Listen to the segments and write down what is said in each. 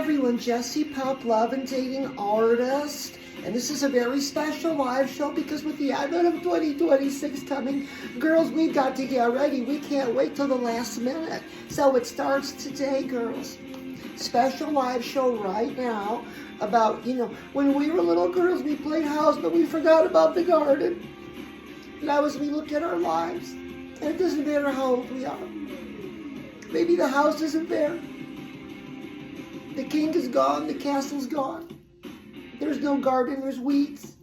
everyone, Jessie Pump, Love and Dating Artist. And this is a very special live show because with the advent of 2026 coming, girls, we've got to get ready. We can't wait till the last minute. So it starts today, girls. Special live show right now about, when we were little girls, we played house, but we forgot about the garden. Now as we look at our lives, and it doesn't matter how old we are. Maybe the house isn't there. The king is gone, the castle's gone. There's no garden, there's weeds.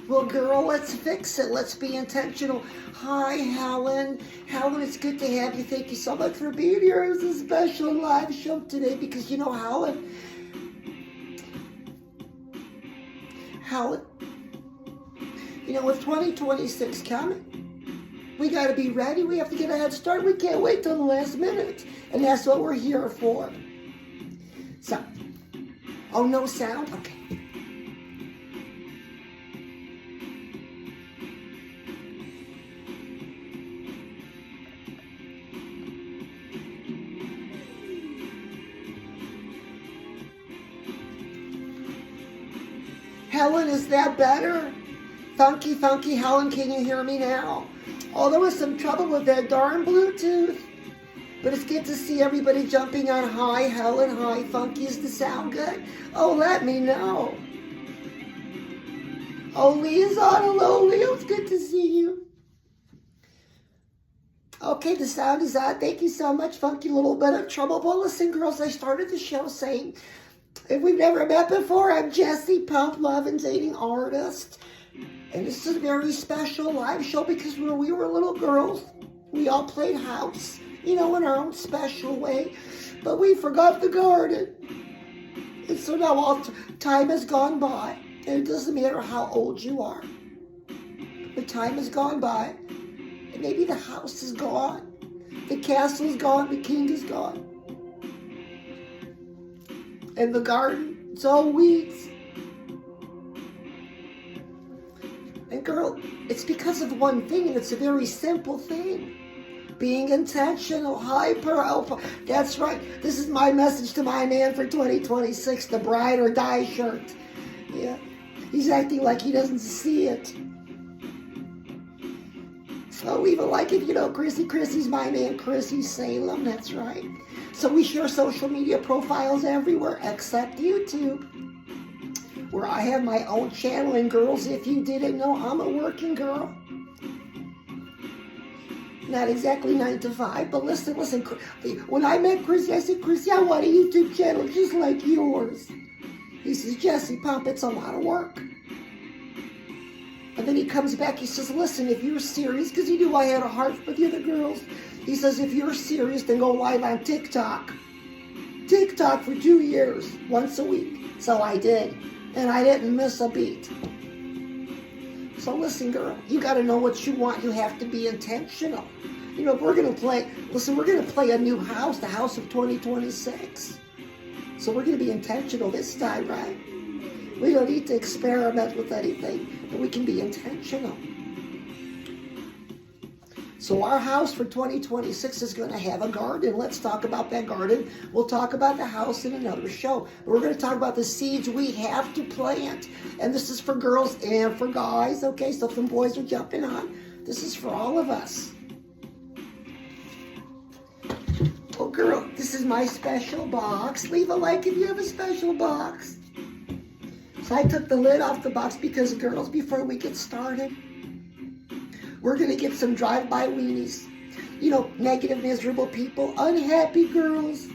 Well, girl, let's fix it. Let's be intentional. Hi, Helen. Helen, it's good to have you. Thank you so much for being here. It's a special live show today because, Helen, with 2026 coming, we got to be ready. We have to get a head start. We can't wait till the last minute. And that's what we're here for. So, oh, no sound? Okay. Helen, is that better? Funky, Helen, can you hear me now? Oh, there was some trouble with that darn Bluetooth. But it's good to see everybody jumping on. Hi, Helen. Hi, Funky. Is the sound good? Oh, let me know. Oh, Leah's on. Hello, Leah. It's good to see you. Okay, the sound is on. Thank you so much, Funky. A little bit of trouble. Well, listen, girls, I started the show saying, if we've never met before, I'm Jessie Pump, Love and Dating Artist. And this is a very special live show because when we were little girls, we all played house. In our own special way, but we forgot the garden. And so now all time has gone by, and it doesn't matter how old you are. The time has gone by, and maybe the house is gone, the castle is gone, the king is gone. And the garden, it's all weeds. And girl, it's because of one thing, and it's a very simple thing. Being intentional, that's right. This is my message to my man for 2026, the bride or die shirt. Yeah, he's acting like he doesn't see it. So even like if Chrissy's my man, Chrissy Salem, that's right. So we share social media profiles everywhere except YouTube, where I have my own channel. And girls, if you didn't know, I'm a working girl. Not exactly 9 to 5, but listen. When I met Chrissy, I said, Chrissy, I want a YouTube channel just like yours. He says, Jessie Pump, it's a lot of work. And then he comes back, he says, listen, if you're serious, because he knew I had a heart for the other girls. He says, if you're serious, then go live on TikTok. TikTok for 2 years, once a week. So I did, and I didn't miss a beat. So listen, girl, you got to know what you want. You have to be intentional. If we're going to play, we're going to play a new house, the house of 2026. So we're going to be intentional this time, right? We don't need to experiment with anything, but we can be intentional. So our house for 2026 is going to have a garden. Let's talk about that garden. We'll talk about the house in another show. We're going to talk about the seeds we have to plant. And this is for girls and for guys, okay? So if some boys are jumping on, this is for all of us. Oh, girl, this is my special box. Leave a like if you have a special box. So I took the lid off the box because, girls, before we get started, we're going to get some drive-by weenies. Negative, miserable people, unhappy girls.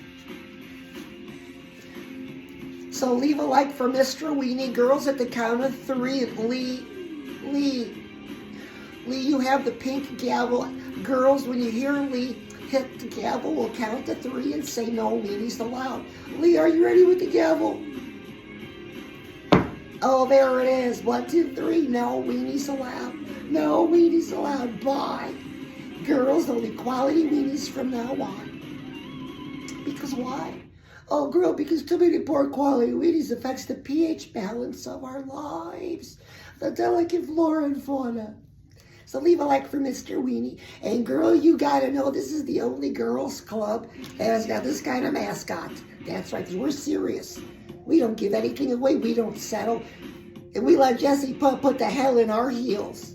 So leave a like for Mr. Weenie. Girls, at the count of 3. Lee, you have the pink gavel. Girls, when you hear Lee hit the gavel, we'll count to 3 and say no weenies allowed. Lee, are you ready with the gavel? Oh, there it is. 1, 2, 3. No weenies allowed. No weenies allowed. Bye. Girls, only quality weenies from now on. Because why? Oh, girl, because too many poor quality weenies affects the pH balance of our lives. The delicate flora and fauna. So leave a like for Mr. Weenie. And girl, you gotta know this is the only girls club that has got this kind of mascot. That's right, because we're serious. We don't give anything away. We don't settle. And we let Jesse put the hell in our heels.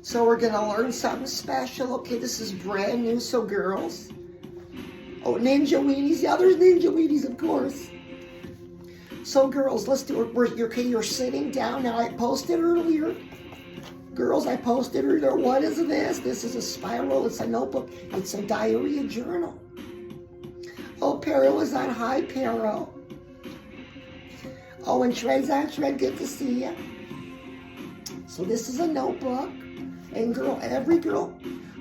So we're gonna learn something special. Okay, this is brand new, so girls. Oh, Ninja Weenies. Yeah, there's Ninja Weenies, of course. So girls, let's do it. You're sitting down. Now I posted earlier. Girls, I posted earlier. What is this? This is a spiral. It's a notebook. It's a diary, a journal. Oh, Pero is on. Hi, Pero. Oh, and Shred's on. Shred, good to see you. So this is a notebook. And girl, every girl,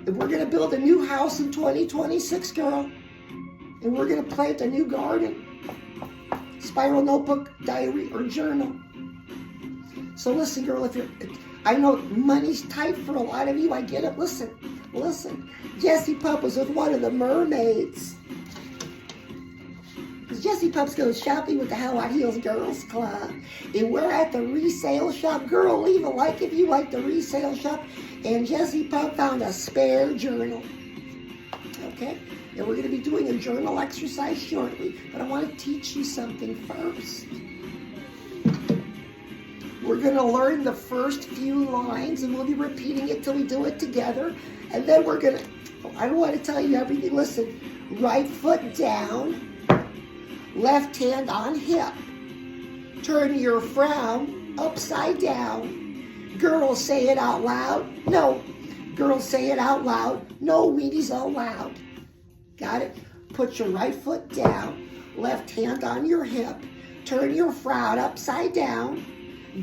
we're going to build a new house in 2026, girl. And we're going to plant a new garden. Spiral notebook, diary, or journal. So listen, girl, I know money's tight for a lot of you. I get it. Listen. Jesse Pup was with one of the mermaids. Because Jesse Pups goes shopping with the Hell Hot Heels Girls Club. And we're at the resale shop. Girl, leave a like if you like the resale shop. And Jesse Pup found a spare journal. Okay? And we're going to be doing a journal exercise shortly. But I want to teach you something first. We're going to learn the first few lines, and we'll be repeating it till we do it together. And then we're going to, I don't want to tell you everything. Listen, right foot down, left hand on hip. Turn your frown upside down. Girls, say it out loud. No. Girls, say it out loud. No, Weenies out loud. Got it? Put your right foot down, left hand on your hip. Turn your frown upside down.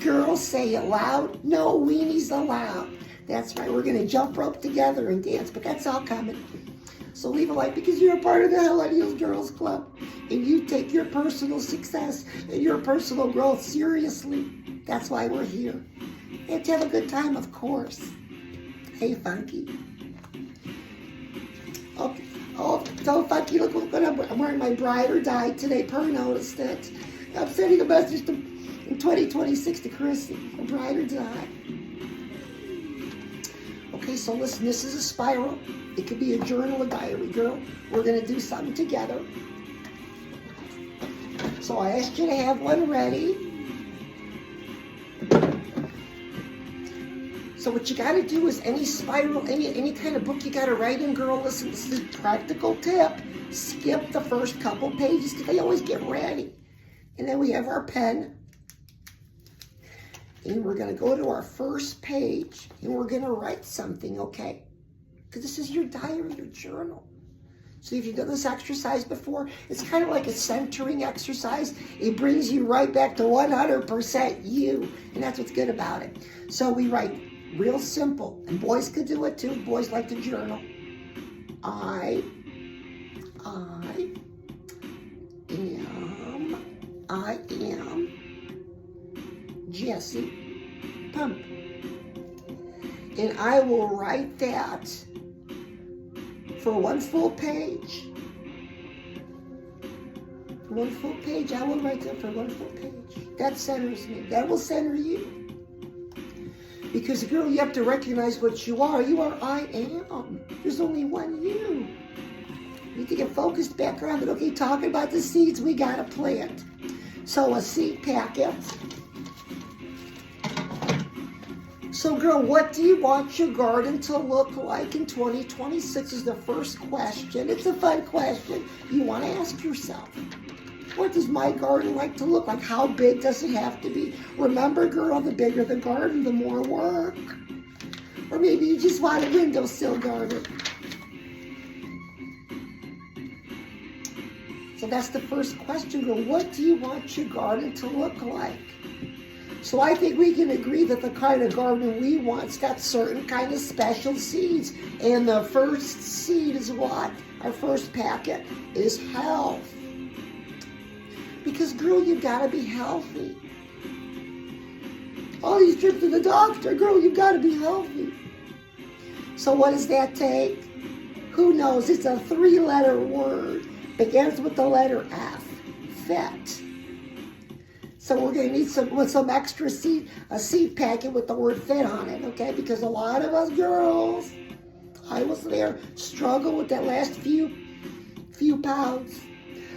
Girls, say it loud. No, Weenies allowed. That's right. We're going to jump rope together and dance, but that's all coming. So leave a like because you're a part of the Hell Hot Heels Girls Club. And you take your personal success and your personal growth seriously. That's why we're here. And to have a good time, of course. Hey, Funky. Okay. Oh, so Funky, look what I'm wearing my bride or die today. Per noticed it. I'm sending a message in 2026 to Chrissy. A bride or die. Okay, so listen, this is a spiral. It could be a journal, a diary, girl. We're going to do something together. So I asked you to have one ready. So what you got to do is any spiral, any kind of book you got to write in, girl, listen, this is a practical tip. Skip the first couple pages because they always get ready. And then we have our pen. And we're going to go to our first page and we're going to write something, okay? Because this is your diary, your journal. So if you've done this exercise before, it's kind of like a centering exercise. It brings you right back to 100% you. And that's what's good about it. So we write real simple. And boys could do it too. Boys like to journal. I am Jesse Pump. And I will write that for one full page. One full page, I will write that for one full page. That centers me. That will center you. Because, girl, you have to recognize what you are. You are I am. There's only one you. You need to get focused back around it. Okay, talking about the seeds we got to plant. So a seed packet. So, girl, what do you want your garden to look like in 2026 is the first question. It's a fun question you want to ask yourself. What does my garden like to look like? How big does it have to be? Remember, girl, the bigger the garden, the more work. Or maybe you just want a windowsill garden. So that's the first question, girl. What do you want your garden to look like? So I think we can agree that the kind of garden we want's got certain kind of special seeds. And the first seed is what? Our first packet is health. Because, girl, you gotta be healthy. All these trips to the doctor, girl, you gotta be healthy. So what does that take? Who knows? It's a 3-letter word. Begins with the letter F. Fit. So we're going to need some extra a seed packet with the word fit on it, okay? Because a lot of us girls, I was there, struggle with that last few pounds.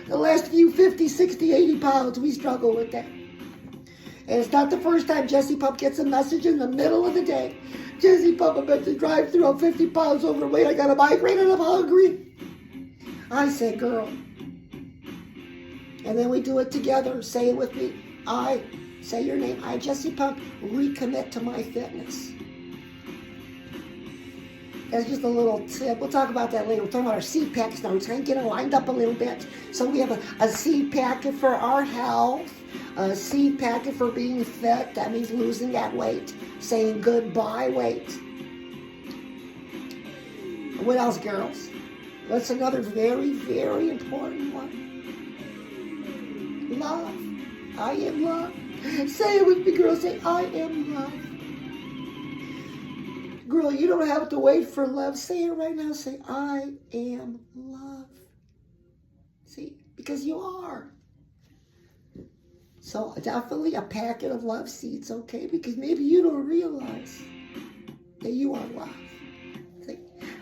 The last few 50, 60, 80 pounds, we struggle with that. And it's not the first time Jessie Pup gets a message in the middle of the day. Jessie Pup, I'm at the drive-thru, I'm 50 pounds overweight, I got a migraine and I'm hungry. I say, girl. And then we do it together. Say it with me. I, say your name, I, Jessie Pup, recommit to my fitness. That's just a little tip. We'll talk about that later. We're talking about our seed packets now. We're trying to get it lined up a little bit. So we have a seed packet for our health, a seed packet for being fit. That means losing that weight, saying goodbye weight. What else, girls? What's another very, very important one? Love. I am love. Say it with me, girls. Say, I am love. Girl, you don't have to wait for love. Say it right now. Say, I am love. See, because you are. So definitely a packet of love seeds, okay? Because maybe you don't realize that you are love. See?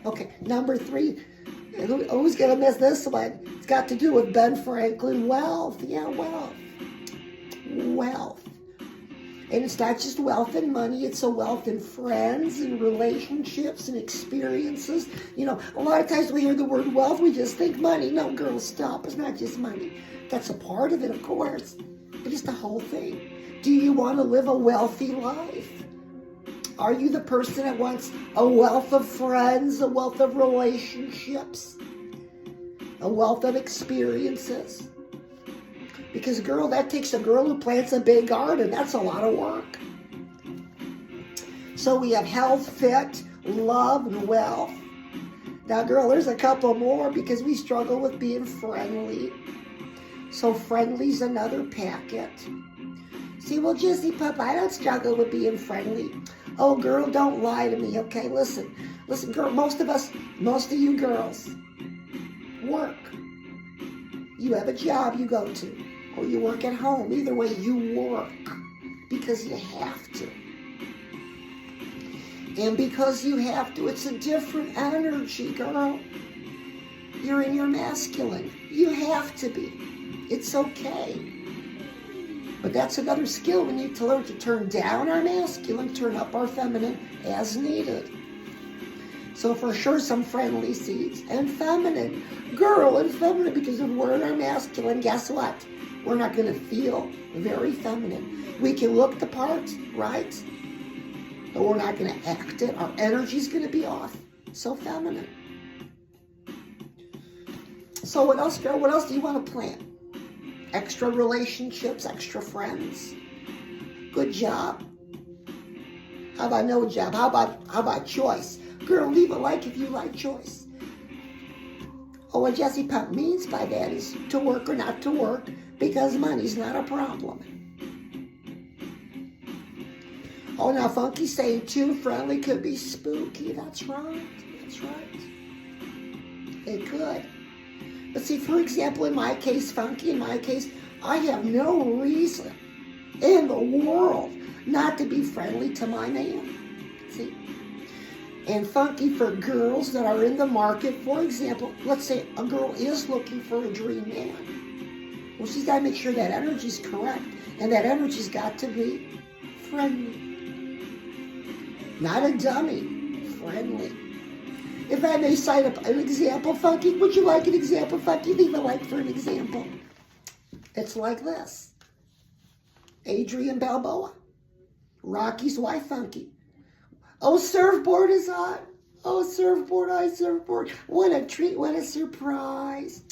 Okay, number 3. Who's going to miss this one? It's got to do with Ben Franklin. Wealth. Yeah, wealth. Wealth. And it's not just wealth and money, it's a wealth in friends and relationships and experiences. You know, a lot of times we hear the word wealth, we just think money. No, girls, stop. It's not just money. That's a part of it, of course, but it's the whole thing. Do you want to live a wealthy life? Are you the person that wants a wealth of friends, a wealth of relationships, a wealth of experiences? Because, girl, that takes a girl who plants a big garden. That's a lot of work. So we have health, fit, love, and wealth. Now, girl, there's a couple more because we struggle with being friendly. So friendly's another packet. See, well, Jessie Pup, I don't struggle with being friendly. Oh, girl, don't lie to me, okay? Listen, girl, most of you girls work. You have a job you go to. Or you work at home. Either way, you work because you have to. And because you have to, it's a different energy, girl. You're in your masculine. You have to be. It's okay. But that's another skill we need to learn, to turn down our masculine, turn up our feminine as needed. So for sure, some friendly seeds. And feminine. Girl and feminine, because if we're in our masculine, guess what? We're not going to feel very feminine. We can look the part, right? But we're not going to act it. Our energy's going to be off. So feminine. So what else, girl? What else do you want to plant? Extra relationships, extra friends. Good job. How about no job? How about choice? Girl, leave a like if you like choice. Oh, what Jessie Pup means by that is to work or not to work, because money's not a problem. Oh, now Funky's saying too friendly could be spooky. That's right. That's right. It could. But see, for example, in my case, Funky, I have no reason in the world not to be friendly to my man. See? And Funky, for girls that are in the market, for example, let's say a girl is looking for a dream man. Well, she's got to make sure that energy's correct. And that energy's got to be friendly. Not a dummy. Friendly. If I may cite an example, Funky, would you like an example, Funky? Leave a like for an example. It's like this. Adrian Balboa. Rocky's wife, Funky. Oh, surfboard is on. Oh, surfboard, surfboard. What a treat, what a surprise.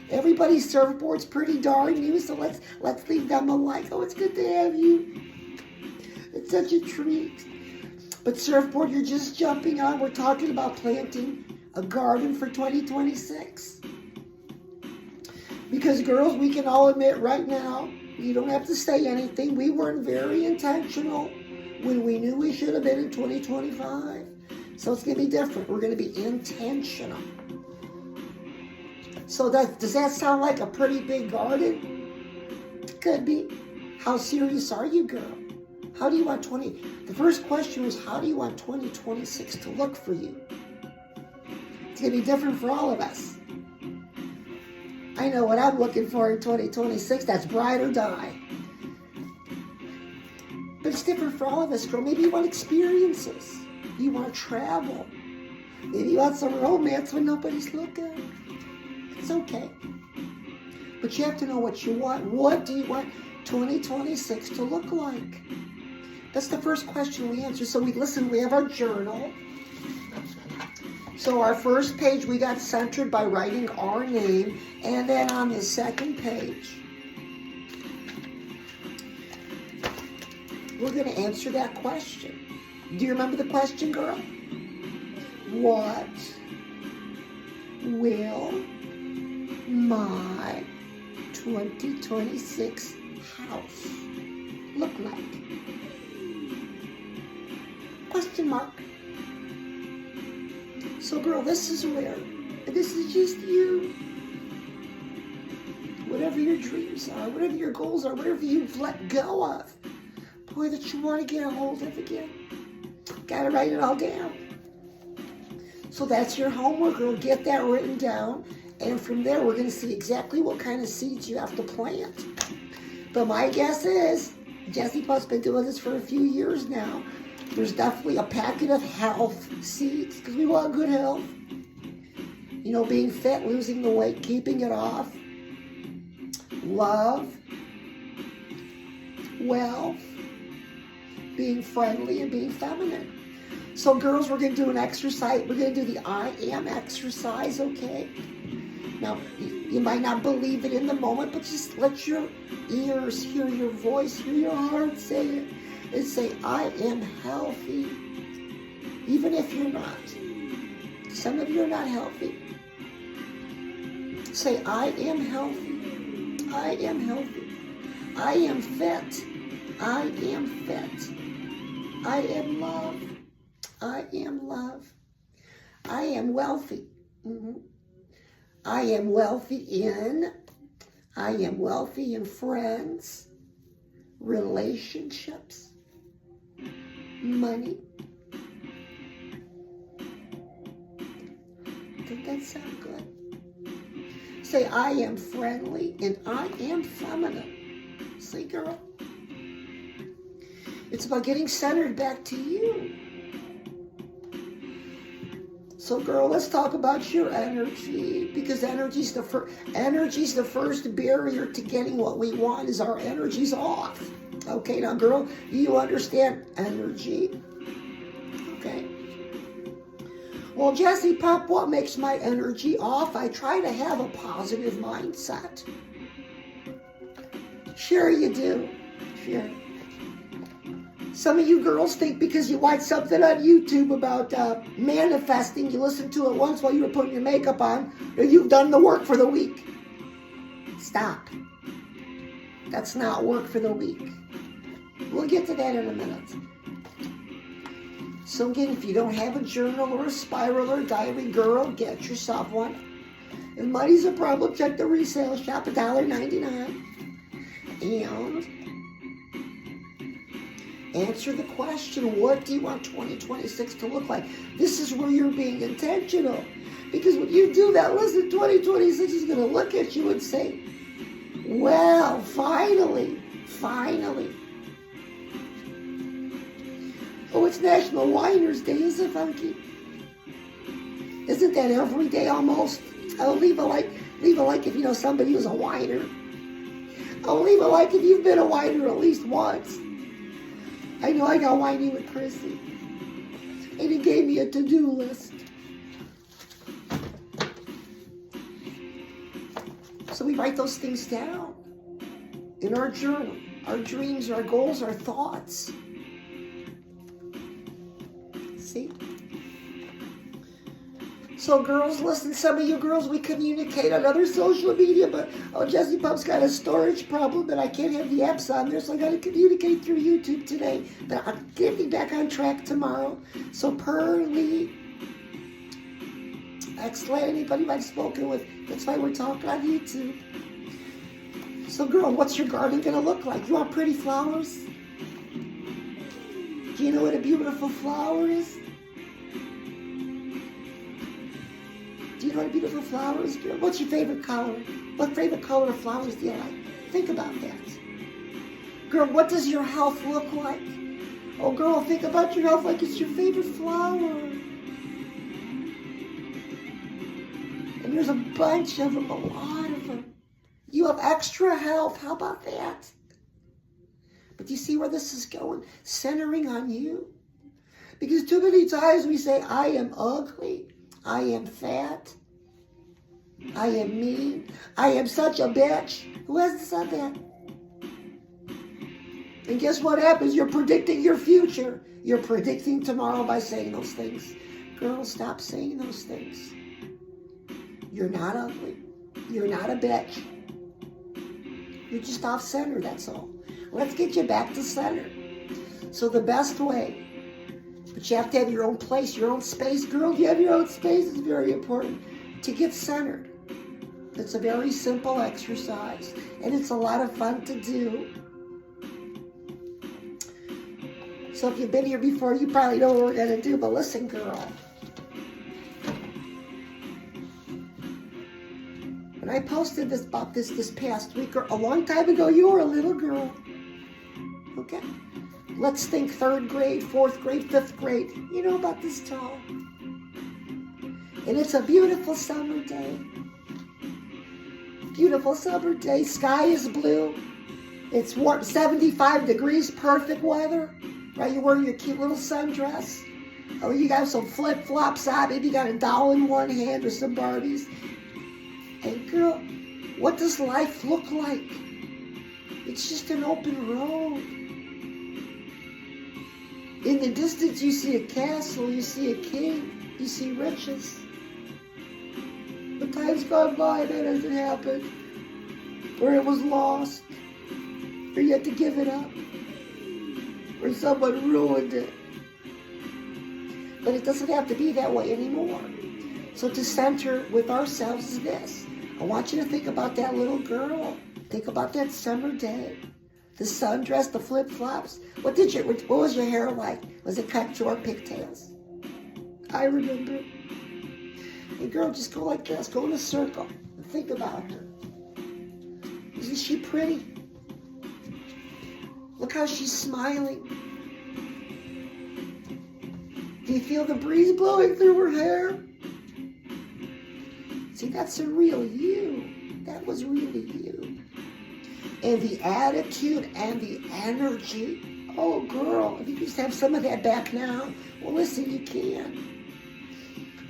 Everybody's surfboard's pretty darn new, so let's leave them a like. Oh, it's good to have you. It's such a treat. But surfboard, you're just jumping on. We're talking about planting a garden for 2026. Because girls, we can all admit right now, you don't have to say anything. We weren't very intentional when we knew we should have been in 2025. So it's going to be different. We're going to be intentional. So does that sound like a pretty big garden? Could be. How serious are you, girl? How do you want the first question was, how do you want 2026 to look for you? It's going to be different for all of us. I know what I'm looking for in 2026. That's bride or die. But it's different for all of us, girl. Maybe you want experiences. You want to travel. Maybe you want some romance when nobody's looking. It's okay. But you have to know what you want. What do you want 2026 to look like? That's the first question we answer. So we have our journal. So our first page, we got centered by writing our name. And then on the second page, we're going to answer that question. Do you remember the question, girl? What will my 2026 house look like? Question mark. So, girl, this is just you. Whatever your dreams are, whatever your goals are, whatever you've let go of, boy, that you want to get a hold of again. Gotta write it all down. So that's your homework, girl. Get that written down. And from there, we're going to see exactly what kind of seeds you have to plant. But my guess is, Jessie Puff's been doing this for a few years now. There's definitely a packet of health seeds, because we want good health. You know, being fit, losing the weight, keeping it off. Love. Wealth. Being friendly and being feminine. So girls, we're going to do an exercise. We're going to do the I am exercise, okay? Now, you might not believe it in the moment, but just let your ears hear your voice, hear your heart say it. And say, I am healthy. Even if you're not. Some of you are not healthy. Say, I am healthy. I am healthy. I am fit. I am fit. I am love. I am love. I am wealthy. I am wealthy in friends, relationships, money. Doesn't that sound good? Say, I am friendly and I am feminine. See, girl? It's about getting centered back to you. So, girl, let's talk about your energy, because energy's the first barrier to getting what we want. Is our energy's off. Okay, now, girl, you understand energy. Okay. Well, Jessie Puff, what makes my energy off? I try to have a positive mindset. Sure you do. Sure. Some of you girls think because you watch something on YouTube about manifesting, you listen to it once while you were putting your makeup on, or you've done the work for the week. Stop. That's not work for the week. We'll get to that in a minute. So again, if you don't have a journal or a spiral or a diary, girl, get yourself one. If money's a problem, check the resale shop, $1.99. And answer the question, what do you want 2026 to look like? This is where you're being intentional. Because when you do that, listen, 2026 is going to look at you and say, well, finally. Oh, it's National Whiners Day, isn't it, Funky? Isn't that every day almost? Oh, leave a like if you know somebody who's a whiner. Oh, leave a like if you've been a whiner at least once. I know I got whiny with Chrissy. And he gave me a to-do list. So we write those things down in our journal. Our dreams, our goals, our thoughts. See? So girls, listen, some of you girls, we communicate on other social media, but Jessie Puff's got a storage problem and I can't have the apps on there, so I got to communicate through YouTube today. But I'll get me back on track tomorrow. So Pearly, excellent, anybody I've spoken with, that's why we're talking on YouTube. So girl, what's your garden gonna look like? You want pretty flowers? Do you know what a beautiful flower is? Do you know what a beautiful flower is, girl? What's your favorite color? What favorite color of flowers do you like? Think about that. Girl, what does your health look like? Oh, girl, think about your health like it's your favorite flower. And there's a bunch of them, a lot of them. You have extra health. How about that? But do you see where this is going? Centering on you. Because too many times we say, I am ugly. I am fat. I am mean. I am such a bitch. Who hasn't said that? And guess what happens? You're predicting your future. You're predicting tomorrow by saying those things. Girls, stop saying those things. You're not ugly. You're not a bitch. You're just off center, that's all. Let's get you back to center. So the best way, but you have to have your own place, your own space. Girl, you have your own space. It's very important to get centered. It's a very simple exercise, and it's a lot of fun to do. So if you've been here before, you probably know what we're going to do, but listen, girl. When I posted this about this past week, or a long time ago, you were a little girl. Okay? Let's think 3rd grade, 4th grade, 5th grade. You know about this tall. And it's a beautiful summer day. Beautiful summer day. Sky is blue. It's warm, 75 degrees, perfect weather. Right? You're wearing your cute little sundress. Oh, you got some flip-flops on. Maybe you got a doll in one hand or some Barbies. And girl, what does life look like? It's just an open road. In the distance, you see a castle, you see a king, you see riches. But time's gone by, that hasn't happened. Or it was lost. Or you had to give it up. Or someone ruined it. But it doesn't have to be that way anymore. So to center with ourselves is this. I want you to think about that little girl. Think about that summer day. The sundress, the flip-flops. What was your hair like? Was it cut short pigtails? I remember. And girl, just go like this. Go in a circle. And think about her. Isn't she pretty? Look how she's smiling. Do you feel the breeze blowing through her hair? See, that's a real you. That was really you. And the attitude and the energy. Oh, girl, if you just have some of that back now, well, listen, you can.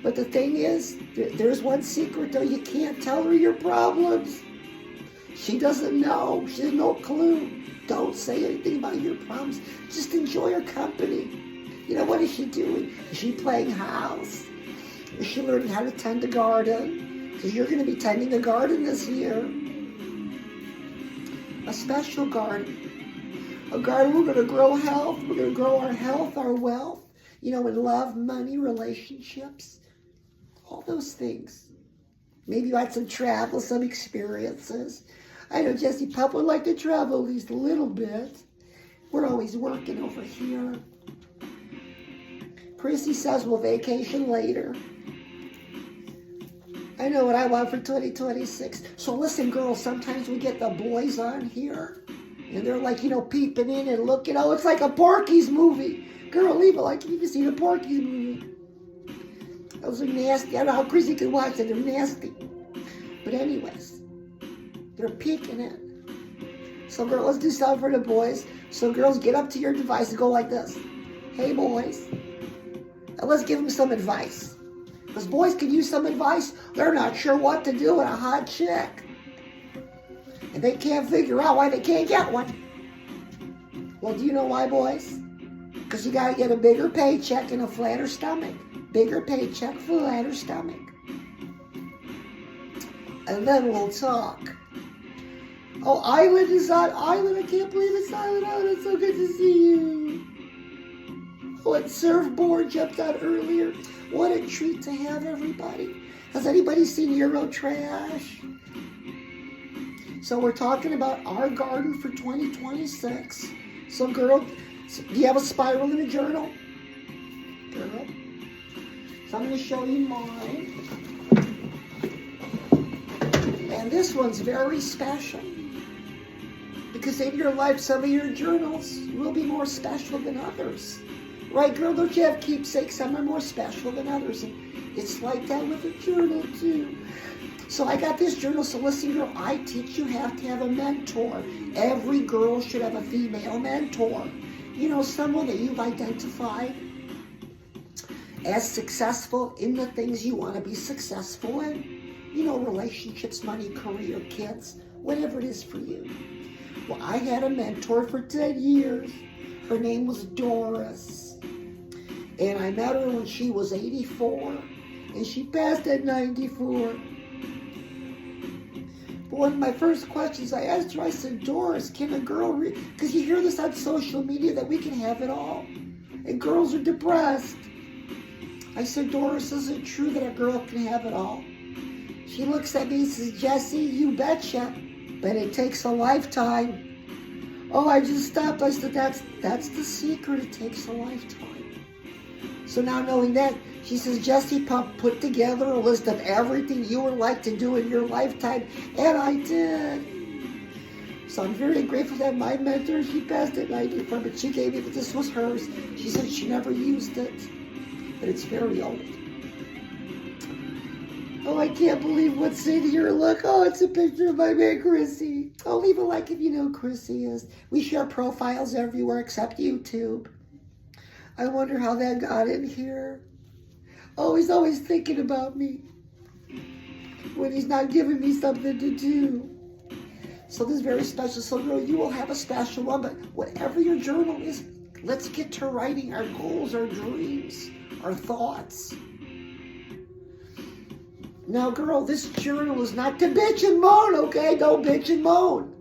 But the thing is, there's one secret, though. You can't tell her your problems. She doesn't know. She has no clue. Don't say anything about your problems. Just enjoy her company. You know, what is she doing? Is she playing house? Is she learning how to tend a garden? Because you're going to be tending a garden this year. A special garden. A garden we're going to grow health. We're going to grow our health, our wealth. You know, in love, money, relationships. All those things. Maybe you had some travel, some experiences. I know Jesse Pup would like to travel at least a little bit. We're always working over here. Prissy says we'll vacation later. I know what I want for 2026. So listen, girls, sometimes we get the boys on here. And they're like, you know, peeping in and looking. Oh, it's like a Porky's movie. Girl, leave it like you've seen a Porky's movie. Those are nasty. I don't know how Chrissy can watch it. They're nasty. But anyways, they're peeking in. So girls, let's do something for the boys. So girls, get up to your device and go like this. Hey, boys. And let's give them some advice. Because boys can use some advice. They're not sure what to do with a hot chick. And they can't figure out why they can't get one. Well, do you know why, boys? Because you got to get a bigger paycheck and a flatter stomach. Bigger paycheck, flatter stomach. And then we'll talk. Oh, Island is on. Island, I can't believe it's Island out. It's so good to see you. Oh, and Surfboard jumped out earlier. What a treat to have everybody. Has anybody seen Eurotrash? So we're talking about our garden for 2026. So girl, do you have a spiral in a journal? Girl. So I'm going to show you mine. And this one's very special. Because in your life, some of your journals will be more special than others. Right, girl? Don't you have keepsakes? Some are more special than others. And it's like that with a journal, too. So I got this journal. So listen, girl, I teach you have to have a mentor. Every girl should have a female mentor. You know, someone that you've identified as successful in the things you want to be successful in. You know, relationships, money, career, kids, whatever it is for you. Well, I had a mentor for 10 years. Her name was Doris. And I met her when she was 84. And she passed at 94. But one of my first questions I asked her, I said, Doris, can a girl read? Because you hear this on social media that we can have it all. And girls are depressed. I said, Doris, is it true that a girl can have it all? She looks at me and says, Jessie, you betcha. But it takes a lifetime. Oh, I just stopped. I said, that's the secret. It takes a lifetime. So now knowing that, she says, Jessie, put together a list of everything you would like to do in your lifetime. And I did. So I'm very grateful that my mentor, she passed at 94, but she gave me that this was hers. She said she never used it. But it's very old. Oh, I can't believe what's in here. Look, oh, it's a picture of my man, Chrissy. Oh, leave a like if you know who Chrissy is. We share profiles everywhere except YouTube. I wonder how that got in here. Oh, he's always thinking about me when he's not giving me something to do. So this is very special. So, girl, you will have a special one, but whatever your journal is, let's get to writing our goals, our dreams, our thoughts. Now, girl, this journal is not to bitch and moan, okay? Don't bitch and moan.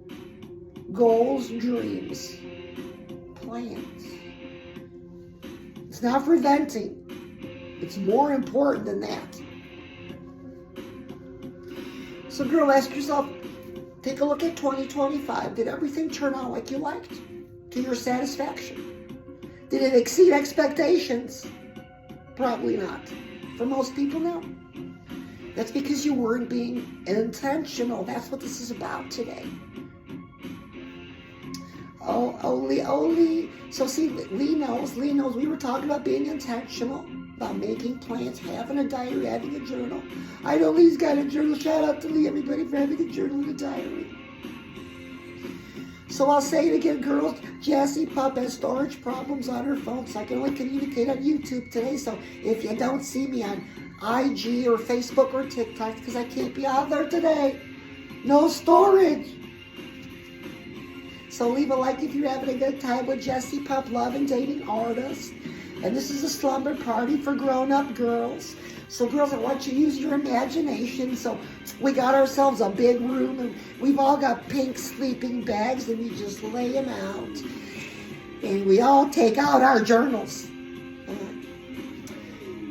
Goals, dreams, plans. It's not for venting. It's more important than that. So, girl, ask yourself, take a look at 2025. Did everything turn out like you liked? To your satisfaction? Did it exceed expectations? Probably not. For most people, no. That's because you weren't being intentional. That's what this is about today. So see, Lee knows. We were talking about being intentional, about making plans, having a diary, having a journal. I know Lee's got a journal. Shout out to Lee, everybody, for having a journal and a diary. So I'll say it again, girls. Jessie Pup has storage problems on her phone, so I can only communicate on YouTube today. So if you don't see me on IG or Facebook or TikTok, because I can't be out there today. No storage. So leave a like if you're having a good time with Jessie Pup, Love and Dating Artist. And this is a slumber party for grown-up girls. So girls, I want you to use your imagination. So we got ourselves a big room, and we've all got pink sleeping bags, and we just lay them out. And we all take out our journals.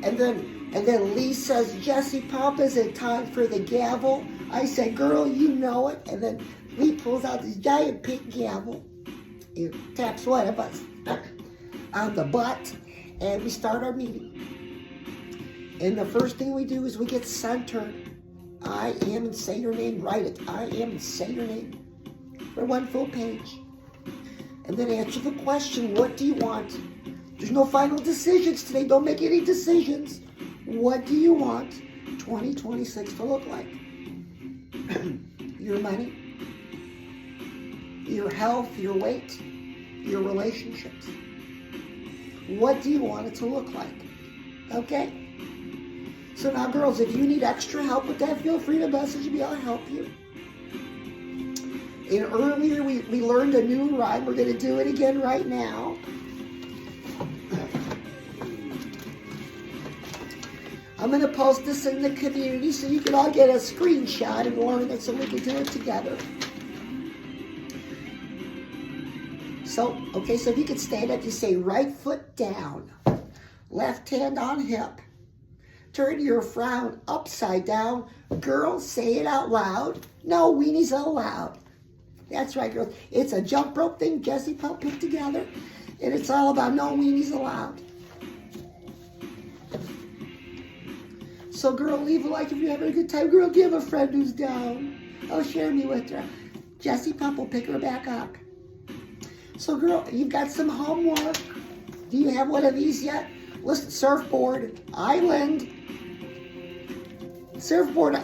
And then Lee says, Jessie Pup, is it time for the gavel? I said, girl, you know it. And then Lee pulls out this giant pink gavel. He taps one of us on the butt, and we start our meeting. And the first thing we do is we get centered. I am, and say your name. Write it. I am, and say your name. For one full page. And then answer the question, what do you want? There's no final decisions today. Don't make any decisions. What do you want 2026 to look like? Your money, your health, your weight, your relationships. What do you want it to look like? Okay? So now, girls, if you need extra help with that, feel free to message me. I'll help you. And earlier, we learned a new rhyme. We're going to do it again right now. I'm going to post this in the community so you can all get a screenshot and learn it so we can do it together. So if you could stand up, you say right foot down, left hand on hip. Turn your frown upside down. Girls, say it out loud. No weenies allowed. That's right, girls. It's a jump rope thing Jessie Pup put together, and it's all about no weenies allowed. So, girl, leave a like if you're having a good time. Girl, do you have a friend who's down? Oh, share me with her. Jessie Pup will pick her back up. So, girl, you've got some homework. Do you have one of these yet? Listen, surfboard, island. Surfboard.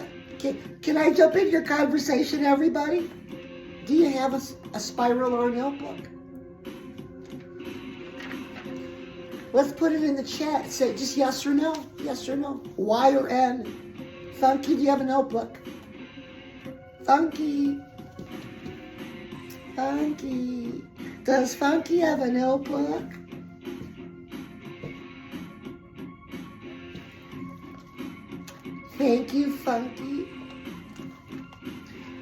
Can I jump in your conversation, everybody? Do you have a spiral or a notebook? Let's put it in the chat. Say just yes or no. Yes or no. Y or N. Funky, do you have a notebook? Funky. Funky. Does Funky have a notebook? Thank you, Funky.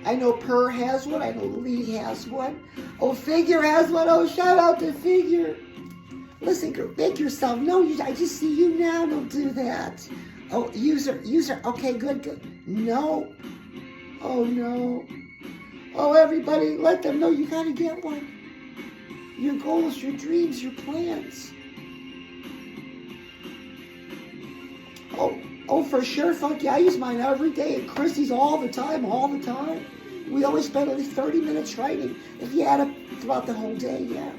I know Purr has one. I know Lee has one. Oh, Figure has one. Oh, shout out to Figure. Listen, girl, make yourself known. I just see you now. Don't do that. Oh, user. Okay, good. No. Oh, no. Oh, everybody, let them know you got to get one. Your goals, your dreams, your plans. Oh, for sure, Funky. I use mine every day, and Chrissy's all the time. We always spend at least 30 minutes writing. If you add up throughout the whole day, yeah.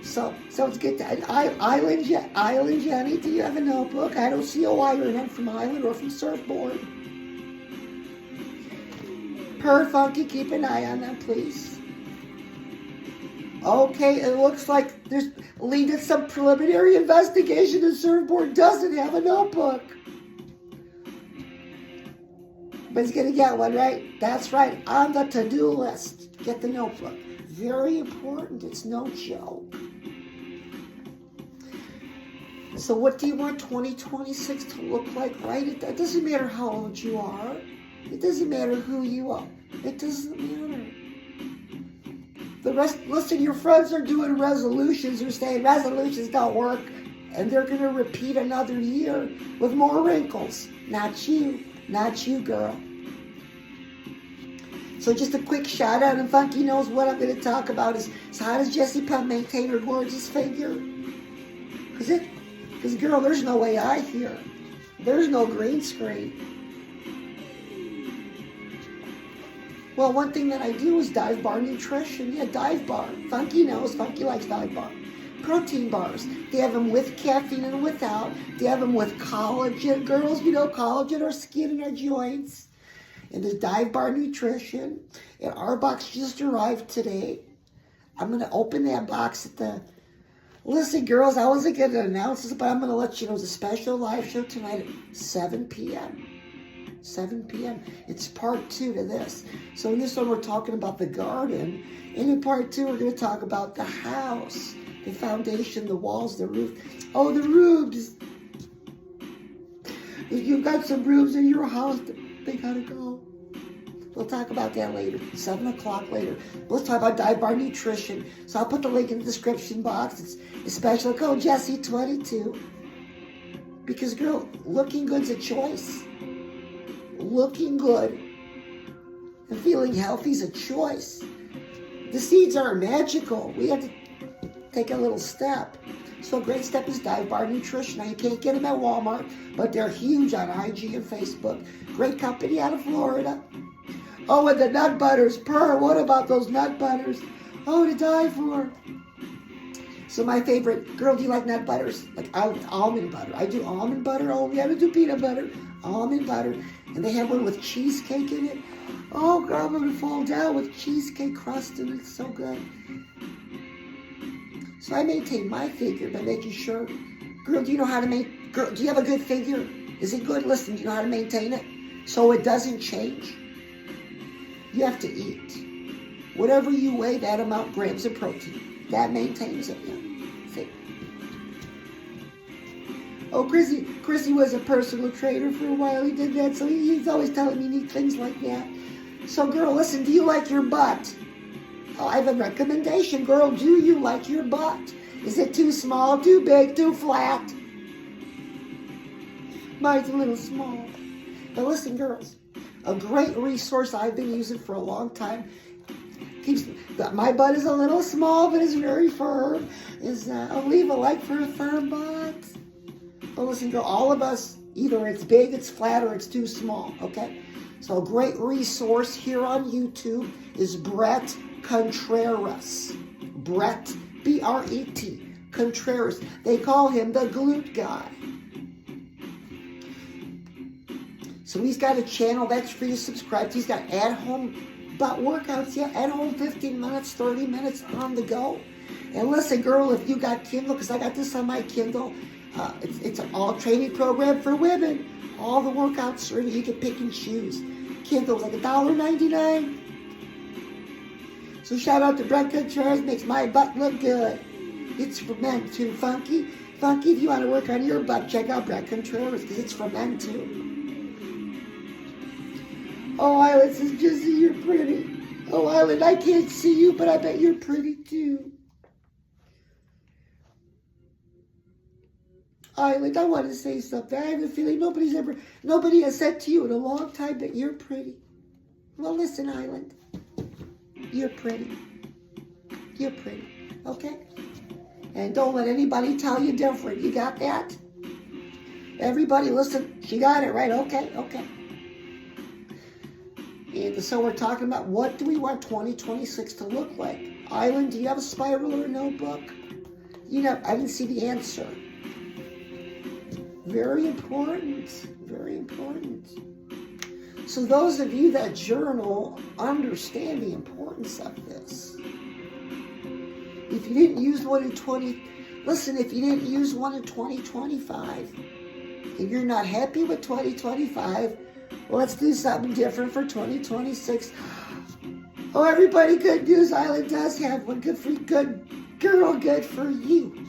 So it's good. Island Jenny, do you have a notebook? I don't see a Y or an N from Island or from Surfboard. Per Funky, keep an eye on them, please. Okay, it looks like there's Lee did some preliminary investigation and Surfboard doesn't have a notebook. But he's gonna get one, right? That's right, on the to-do list. Get the notebook. Very important, it's no joke. So what do you want 2026 to look like, right? It doesn't matter how old you are. It doesn't matter who you are. It doesn't matter. The rest, listen, your friends are doing resolutions. They're saying resolutions don't work. And they're going to repeat another year with more wrinkles. Not you, girl. So just a quick shout out, and Funky knows what I'm going to talk about is how does Jessie Pup maintain her gorgeous figure? Because girl, there's no AI here. There's no green screen. Well, one thing that I do is Dive Bar Nutrition. Yeah, Dive Bar. Funky knows. Funky likes Dive Bar. Protein bars. They have them with caffeine and without. They have them with collagen. Girls, you know, collagen our skin and our joints. And there's Dive Bar Nutrition. And our box just arrived today. I'm going to open that box at the... Listen, girls, I wasn't going to announce this, but I'm going to let you know there's a special live show tonight at 7 p.m. 7 p.m. It's part 2 to this. So in this one, we're talking about the garden. And in part 2, we're going to talk about the house, the foundation, the walls, the roof. Oh, the roofs. If you've got some roofs in your house, they got to go. We'll talk about that later, 7 o'clock later. Let's talk about Dive Bar Nutrition. So I'll put the link in the description box. It's a special code, Jessie22. Because, girl, looking good's a choice. Looking good and feeling healthy is a choice. The seeds are magical. We have to take a little step. So a great step is Dive Bar Nutrition. Now you can't get them at Walmart, but they're huge on IG and Facebook. Great company out of Florida. Oh, and the nut butters. Purr, what about those nut butters? Oh, to die for. So my favorite, girl, do you like nut butters? Like almond butter. I do almond butter only. I don't do peanut butter. Almond butter. And they have one with cheesecake in it. Oh, girl, I'm going to fall down with cheesecake crust and it's so good. So I maintain my figure by making sure, girl, do you know how to make, girl, do you have a good figure? Is it good? Listen, do you know how to maintain it? So it doesn't change. You have to eat. Whatever you weigh, that amount grams of protein. That maintains it. Yeah. See? Oh, Chrissy was a personal trainer for a while. He did that, so he's always telling me neat things like that. So, girl, listen, do you like your butt? Oh, I have a recommendation. Girl, do you like your butt? Is it too small, too big, too flat? Mine's a little small. But listen, girls, A great resource I've been using for a long time. My butt is a little small, but it's very firm. I'll leave a like for a firm butt. But listen, girl, all of us, either it's big, it's flat, or it's too small, okay? So a great resource here on YouTube is Bret Contreras. Bret, B-R-E-T, Contreras. They call him the glute guy. So he's got a channel that's free to subscribe to. He's got at-home butt workouts, yeah, at home, 15 minutes, 30 minutes on the go. And listen, girl, if you got Kindle, because I got this on my Kindle, it's an all-training program for women. All the workouts are in it. You can pick and choose. Kindle's like $1.99. So shout out to Bret Contreras, makes my butt look good. It's for men too. Funky, if you want to work on your butt, check out Bret Contreras, because it's for men too. Oh, Island says, Jesse, you're pretty. Oh, Island, I can't see you, but I bet you're pretty too. Island, I want to say something. I have a feeling nobody has said to you in a long time that you're pretty. Well, listen, Island. You're pretty. You're pretty, okay? And don't let anybody tell you different. You got that? Everybody, listen. She got it right. Okay. And so we're talking about what do we want 2026 to look like? Island, do you have a spiral or a notebook? I didn't see the answer. Very important. Very important. So those of you that journal understand the importance of this. If you didn't use one in if you didn't use one in 2025, and you're not happy with 2025, well, let's do something different for 2026. Oh, everybody, good news. Island does have one. Good for you. Good girl, good for you.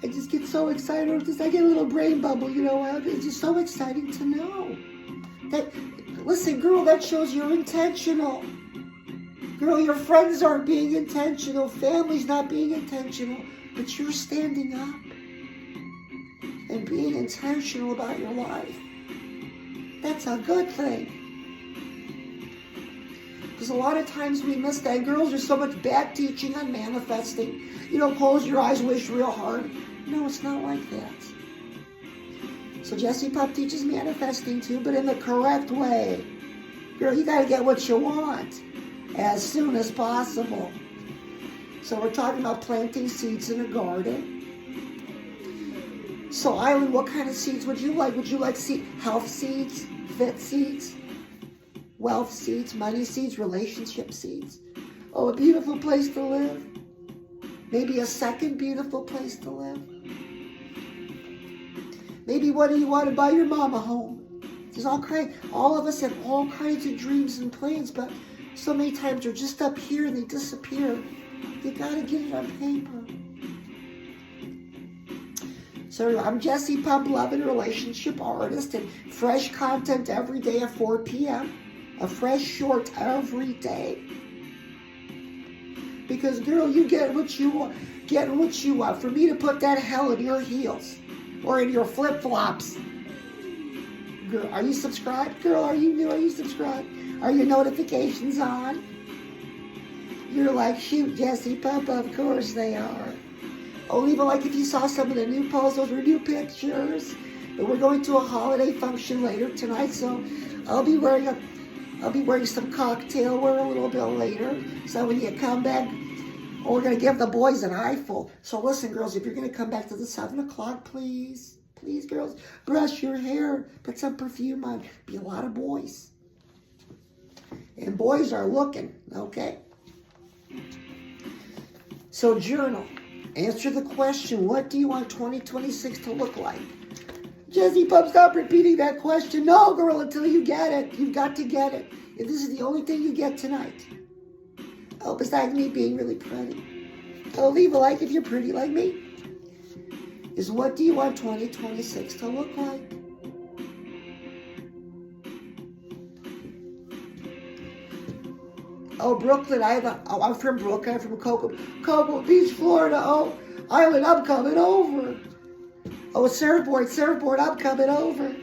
I just get so excited over this. I get a little brain bubble, It's just so exciting to know. Listen, girl, that shows you're intentional. Girl, your friends aren't being intentional. Family's not being intentional. But you're standing up and being intentional about your life. That's a good thing. Because a lot of times we miss that. Girls, there's so much bad teaching on manifesting. Close your eyes, wish real hard. No, it's not like that. So Jessie Pup teaches manifesting too, but in the correct way. Girl, you got to get what you want as soon as possible. So we're talking about planting seeds in a garden. So Island, what kind of seeds would you like? Would you like health seeds, fit seeds, wealth seeds, money seeds, relationship seeds? Oh, a beautiful place to live. Maybe a second beautiful place to live. Maybe what do you want to buy your mama home? There's all of us have all kinds of dreams and plans, but so many times they're just up here and they disappear. You gotta get it on paper. So I'm Jessie Pup, love and relationship artist, and fresh content every day at 4 p.m. A fresh short every day. Because girl, you get what you want. Get what you want. For me to put that hell in your heels or in your flip-flops. Girl, are you subscribed? Girl, are you new? Are you subscribed? Are your notifications on? You're like, shoot, Jessie Pup, of course they are. Oh, leave a like if you saw some of the new posts. Those were new pictures. But we're going to a holiday function later tonight, so I'll be wearing some cocktail wear a little bit later. So when you come back, we're going to give the boys an eyeful. So listen, girls, if you're going to come back to the 7 o'clock, please, girls, brush your hair, put some perfume on. Be a lot of boys. And boys are looking, okay? So journal. Answer the question, what do you want 2026 to look like? Jessie Pup, stop repeating that question. No, girl, until you get it. You've got to get it. If this is the only thing you get tonight. Oh, besides me being really pretty. Oh, leave a like if you're pretty like me. Is what do you want 2026 to look like? Oh, Brooklyn, I'm from Brooklyn. I'm from Cocoa Beach, Florida. Oh, Island, I'm coming over. Oh, surfboard, I'm coming over.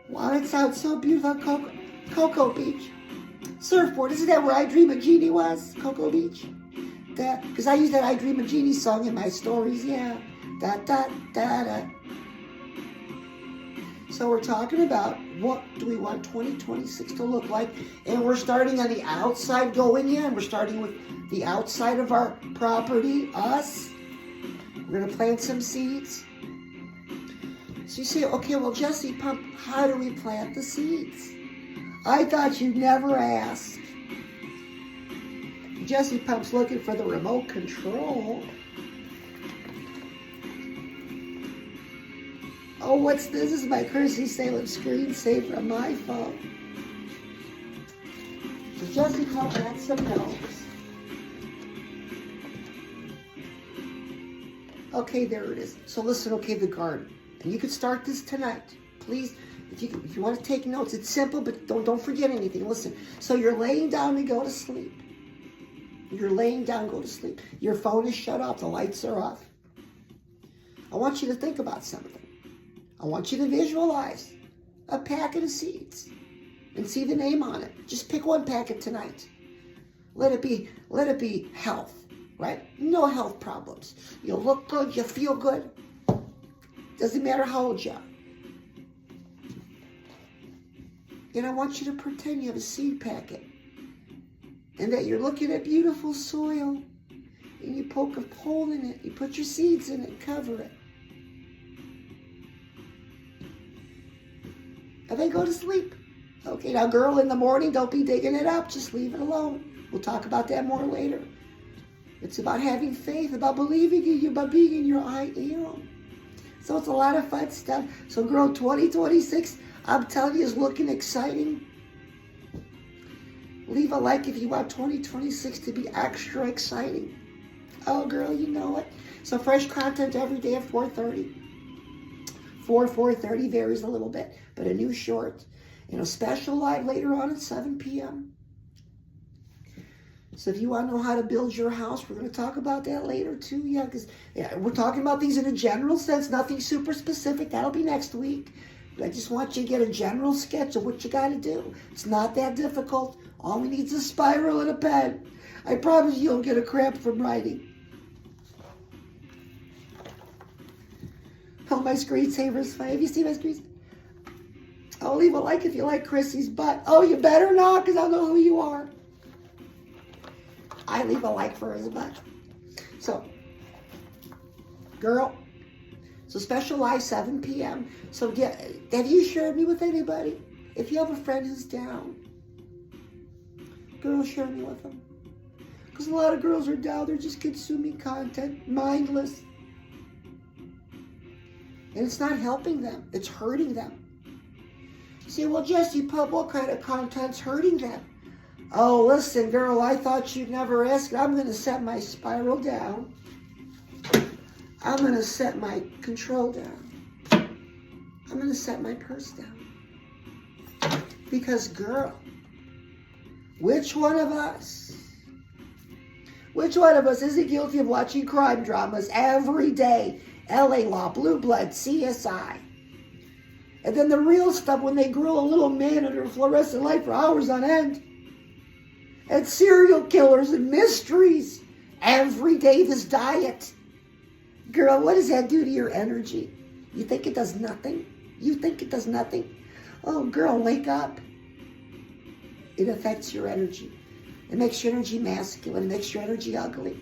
Wow, it sounds so beautiful, Cocoa Beach. Surfboard, isn't that where I Dream of Jeannie was? Cocoa Beach? Because I use that I Dream of Jeannie song in my stories, yeah. Da, da, da, da. So we're talking about what do we want 2026 to look like. And we're starting on the outside going in. We're starting with the outside of our property, us. We're going to plant some seeds. So you say, okay, well, Jesse Pump, how do we plant the seeds? I thought you'd never ask. Jesse Pump's looking for the remote control. Oh, what's this? This is my Chrissy Salem screensaver on my phone. So Jesse Pump had some notes. Okay, there it is. So listen, okay, the garden. And you can start this tonight. Please, if you want to take notes, it's simple, but don't forget anything. Listen, so you're laying down to go to sleep. You're laying down, go to sleep. Your phone is shut off, the lights are off. I want you to think about something. I want you to visualize a packet of seeds and see the name on it. Just pick one packet tonight. Let it be health, right? No health problems. You look good, you feel good. Doesn't matter how old you are. And I want you to pretend you have a seed packet and that you're looking at beautiful soil and you poke a hole in it, you put your seeds in it and cover it. And then go to sleep. Okay, now girl, in the morning, don't be digging it up. Just leave it alone. We'll talk about that more later. It's about having faith, about believing in you, about being in your I am. So it's a lot of fun stuff. So girl, 2026, I'm telling you, is looking exciting. Leave a like if you want 2026 to be extra exciting. Oh girl, you know it. So fresh content every day at 4:30. 4:30 varies a little bit, but a new short. Special live later on at 7 p.m. So if you want to know how to build your house, we're going to talk about that later too. Yeah, because we're talking about these in a general sense, nothing super specific. That'll be next week. But I just want you to get a general sketch of what you got to do. It's not that difficult. All we need is a spiral and a pen. I promise you don't get a cramp from writing. Oh, my screensaver's fine. Have you seen my screensaver? I'll leave a like if you like Chrissy's butt. Oh, you better not, because I'll know who you are. I leave a like for his butt. So, girl, so special live 7 p.m. So have you shared me with anybody? If you have a friend who's down, girl, share me with them. Because a lot of girls are down. They're just consuming content, mindless. And it's not helping them. It's hurting them. You say, well, Jesse Pump, what kind of content's hurting them? Oh, listen, girl, I thought you'd never ask. I'm going to set my spiral down. I'm going to set my control down. I'm going to set my purse down. Because, girl, which one of us isn't guilty of watching crime dramas every day? LA Law, Blue Blood, CSI. And then the real stuff when they grill a little man under a fluorescent light for hours on end. And serial killers and mysteries. Every day this diet. Girl, what does that do to your energy? You think it does nothing? You think it does nothing? Oh, girl, wake up. It affects your energy. It makes your energy masculine. It makes your energy ugly.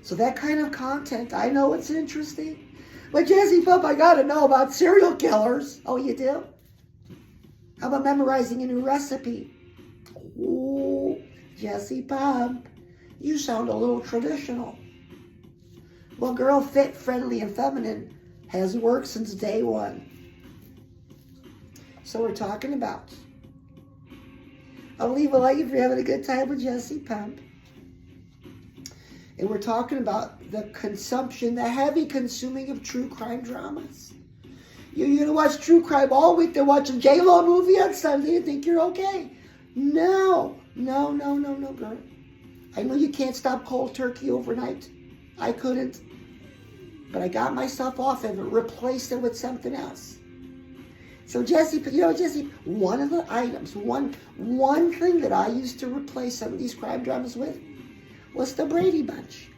So that kind of content, I know it's interesting. But Jesse Pump, I gotta know about serial killers. Oh, you do? How about memorizing a new recipe? Ooh, Jesse Pump, you sound a little traditional. Well, girl, fit, friendly, and feminine has worked since day one. So we're talking about. I'll leave a like if you're having a good time with Jesse Pump. And we're talking about the consumption, the heavy consuming of true crime dramas. You're going to watch true crime all week. They're watching J-Lo movie on Sunday and think you're okay. No, girl. I know you can't stop cold turkey overnight. I couldn't. But I got myself off of it, replaced it with something else. So Jesse, Jesse, one of the items, one thing that I used to replace some of these crime dramas with was the Brady Bunch.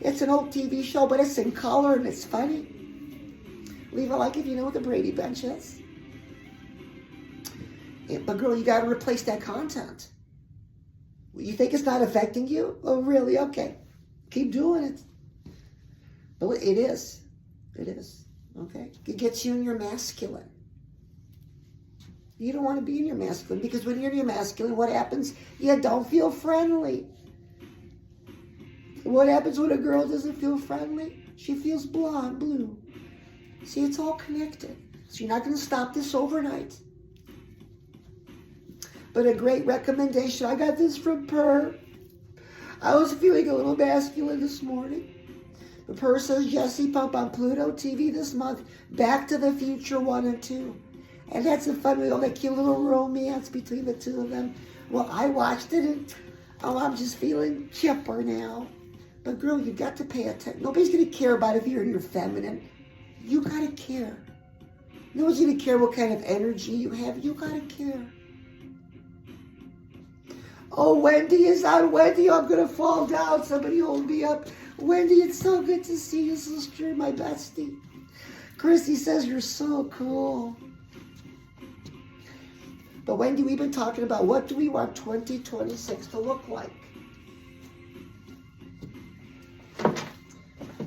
It's an old TV show, but it's in color and it's funny. Leave a like if you know what the Brady Bunch is. Yeah, but girl, you got to replace that content. You think it's not affecting you? Oh, really? Okay. Keep doing it. But it is. It is. Okay? It gets you in your masculine. You don't want to be in your masculine because when you're in your masculine, what happens? You don't feel friendly. What happens when a girl doesn't feel friendly? She feels blue. See, it's all connected. So you're not going to stop this overnight. But a great recommendation. I got this from Purr. I was feeling a little masculine this morning. The Purr says Jesse Pump on Pluto TV this month. Back to the Future 1 and 2. And that's a fun little, like, cute little romance between the two of them. Well, I watched it and, I'm just feeling chipper now. But girl, you got to pay attention. Nobody's going to care about if you're in your feminine. You got to care. Nobody's going to care what kind of energy you have. You got to care. Oh, Wendy is on. Wendy, I'm going to fall down. Somebody hold me up. Wendy, it's so good to see you, sister, my bestie. Chrissy says you're so cool. But Wendy, we've been talking about what do we want 2026 to look like.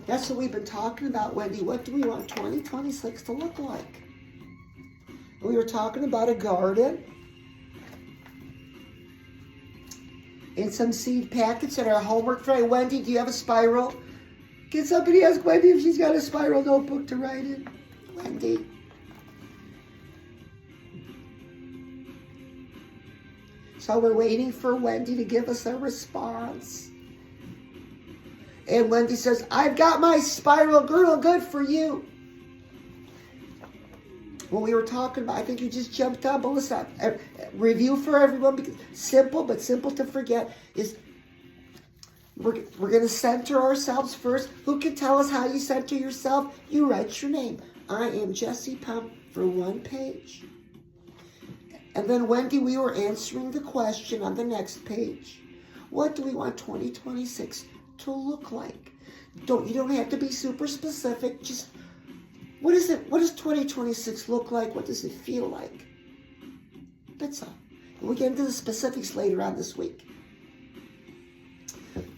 That's what we've been talking about, Wendy. What do we want 2026 to look like? We were talking about a garden and some seed packets and our homework for Wendy, do you have a spiral? Can somebody ask Wendy if she's got a spiral notebook to write in? Wendy. So we're waiting for Wendy to give us a response. And Wendy says, I've got my spiral, girl, good for you. When we were talking about, I think you just jumped on, but listen, review for everyone, because simple, but simple to forget, is we're going to center ourselves first. Who can tell us how you center yourself? You write your name. I am Jesse Pump for one page. And then, Wendy, we were answering the question on the next page. What do we want 2026 to look like? You don't have to be super specific. Just, what is it? What does 2026 look like? What does it feel like? That's all. And we'll get into the specifics later on this week.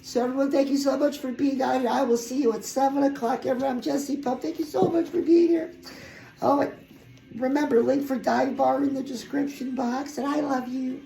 So everyone, thank you so much for being on here. I will see you at 7 o'clock. Everyone, I'm Jesse Pump. Thank you so much for being here. Oh, remember, link for Dive Bar in the description box. And I love you.